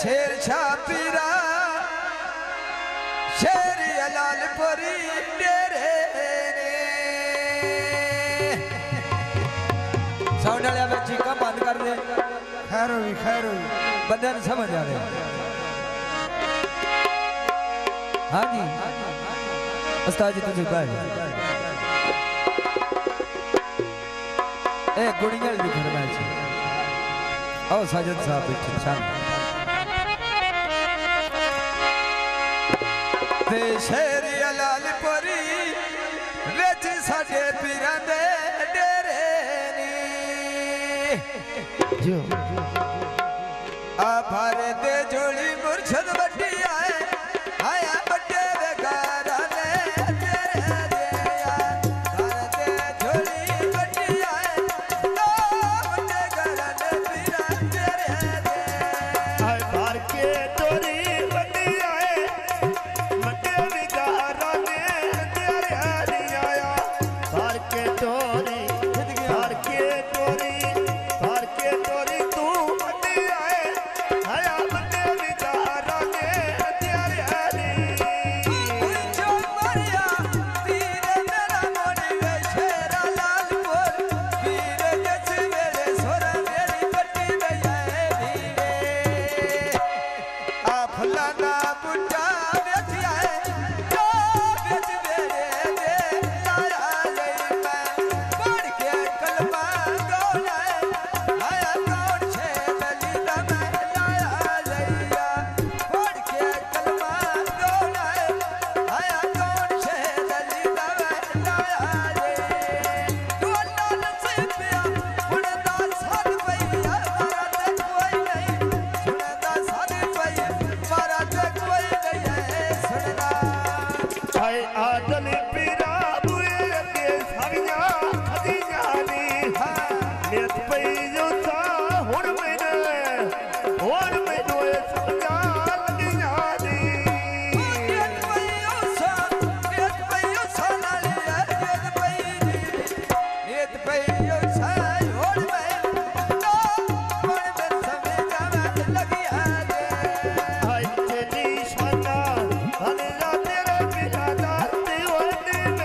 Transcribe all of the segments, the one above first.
शेर छापीरा शेर लालपुरी डेरे साउंड वाले में चीका बंद कर दे। खैर हुई बंदे ने समझ आ रहे। हाँ जी उस्ताद जी तो झुका है। ए गुड़ियाल भी फरमाइश है। आओ साजिद साहब बैठे शान ते शेर लालपुरी विच साडे पीरां दे डेरे नी जो आ भारत दे जोड़ी मुर्शद वड्डी आए आया बड्डे बेगारा ने तेरे दिया भारत दे जोड़ी वड्डी आए ओ बड्डे बेगारा ने पीरां तेरे दे आए भार के जोड़ी वड्डी आए बड्डे बेगारा ने तेरे दिया भार के जोड़ी तू वड्डी आए आया बड्डे बेगारा ने तेरे जो मरिया पीर मेरा मोड़ी वे शेरा लालपुर पीर जस मेरे सोरा मेरी बट्टी बजाए धीरे आ फलाना बुड्ढा बेच आए जो बेच मेरे दे लाया गई मैं पढ़ के कलमा गौलाए आया कौन से दलीला मैं लाया लैया पढ़ के कलमा गौलाए आया कौन से दलीला मैं लाया ले तू अल्लाह नसीब पिया सुनदा साध भैया मारा ते कोई नहीं सुनदा साध भैया मारा ते कोई नहीं है सुनदा आए आदम पीरा बुए के सविया खदीजा नी नियत पई जो सा हुण मैनू समझा लगिया नी नियत पईयो सा नाले नियत पईयो सा होड़ में तो मन में समझा मैं लगिया दे आए तेरी शाना हने तेरे बिना दाते वने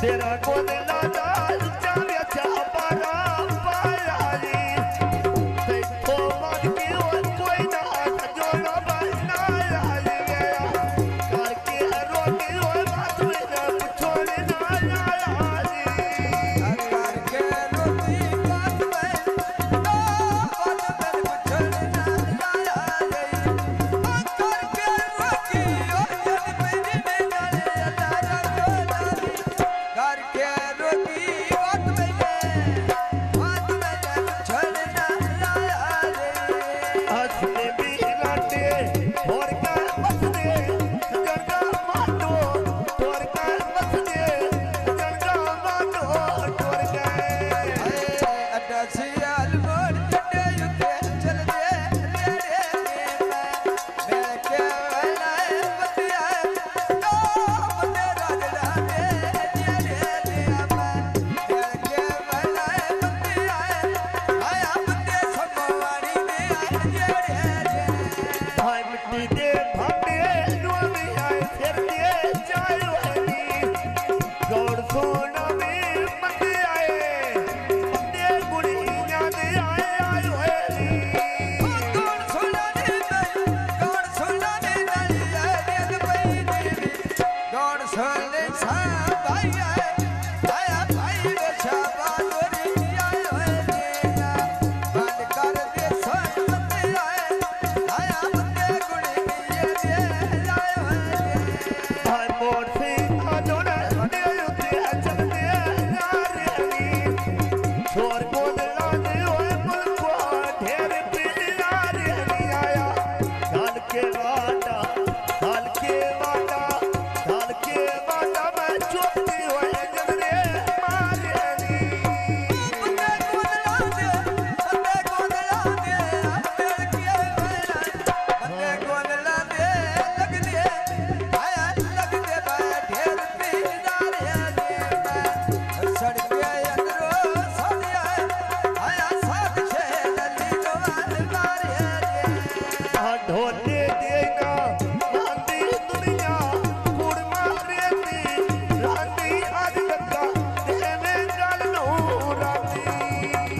तेरा गोदला दाल चाव्या चापारा पायारी ते तो मन की और कोई ना जोड़ा बना आली गया करके रोटी और बात में न छोड़े ना आली करके रोटी बात में छोड़ना आया गई करके रोटी और जन पे में डाले अल्लाह करके रोटी बात में छोड़ना आया गई हंसने भी लाटे और का मसदे जड़का माटो तोर का मसदे जड़का माटो तोर गए अड्डा सियाल मोड़ चढ़े युद्धे चल दे मेरे मैं के बनाए बतिया तो बंदे राजला दे दिया मैं के बनाए बतिया आया बंदे समवाड़ी में आए हाय मिट्टी दे भांडे नोमी आए फिर दे चालवानी गौड़ सोना में मंदे आए मंदे गुड़ी याद आए आए होली कौन सुना दे कौन सुना दे आए भाई कौन सुने सा भाई आया भाई बेचारा गोरी आए होए देना बंद कर दे सन बंदे आया बंदे गुड़ी ये आए होए हाय मोर से आजोना दे उते चल दे नारियली छोर को लाने होए मुल्को ढेर पीला रे आया डाल के वाटा डाल के वाटा डाल के वाटा मैं चोटी होए जगरे मारियली बंदे गोदला दे पेड़ के बंदे गोदला दे लग दे आया लग दे ढेर पीदार है सड़के अंदरो सदिया आया साथ छे नली जवान मारे ढोले देना रांदी दुनिया कुड़ मारे दी रांदी आज लगा दे में गल नो रांदी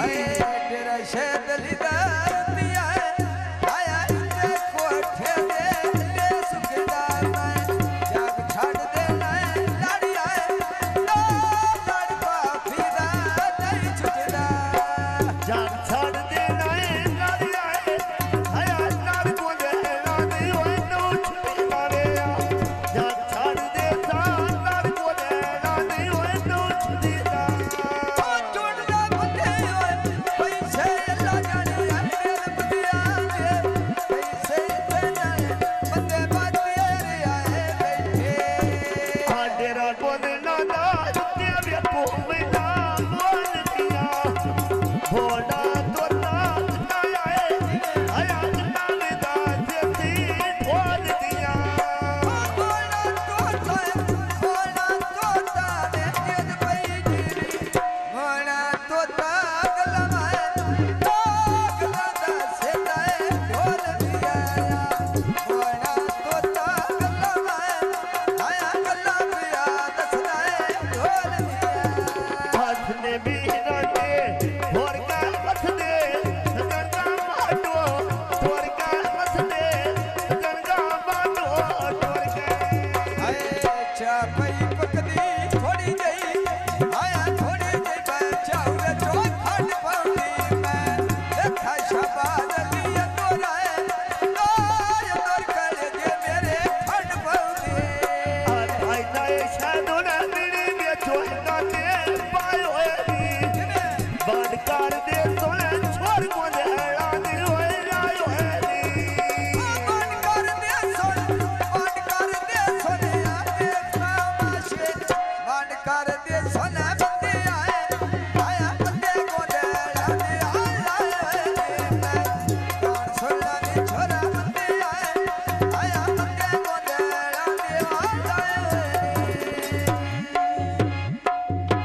आए तेरा शेद लीदार पिया आया इते कोठे दे सुखदार मैं जग छड़ दे लाड़ी आए लाड़ पाफीदा नहीं छुटदा जान छाड़ दे नाए नारी आए आया नार को दे रांदी ओए नो छुटी मारे जान छाड़ दे नार को दे रांदी ओए नो छुटी दा टूटदा बंदे पैसे ला जाने मेरे बंदिया पैसे देना बंदे बातिया रे आए बैठे डेरा गोदला दाल ते को में ना बोल दिया भोला तोता ना आए आया नाल दास दी बोल दिया बोला तोता ने तेज पई गिरी बोला तोता गलमाए गलदा से दाए ढोल दिया बोला तोता गलमाए आया गल्ला पिया दसदाए ढोल दिया हंसने भी राते भोर का मसदे गंगा माटो तोर का मसदे गंगा माटो तोर के आए चापई पकदी थोड़ी जई आया थोड़ी जई बचाऊ जो खट पाउंदी मैं देखा शबाद लिया तोराए तोर कर दे मेरे खट पाउंदी आज आई नाए शादो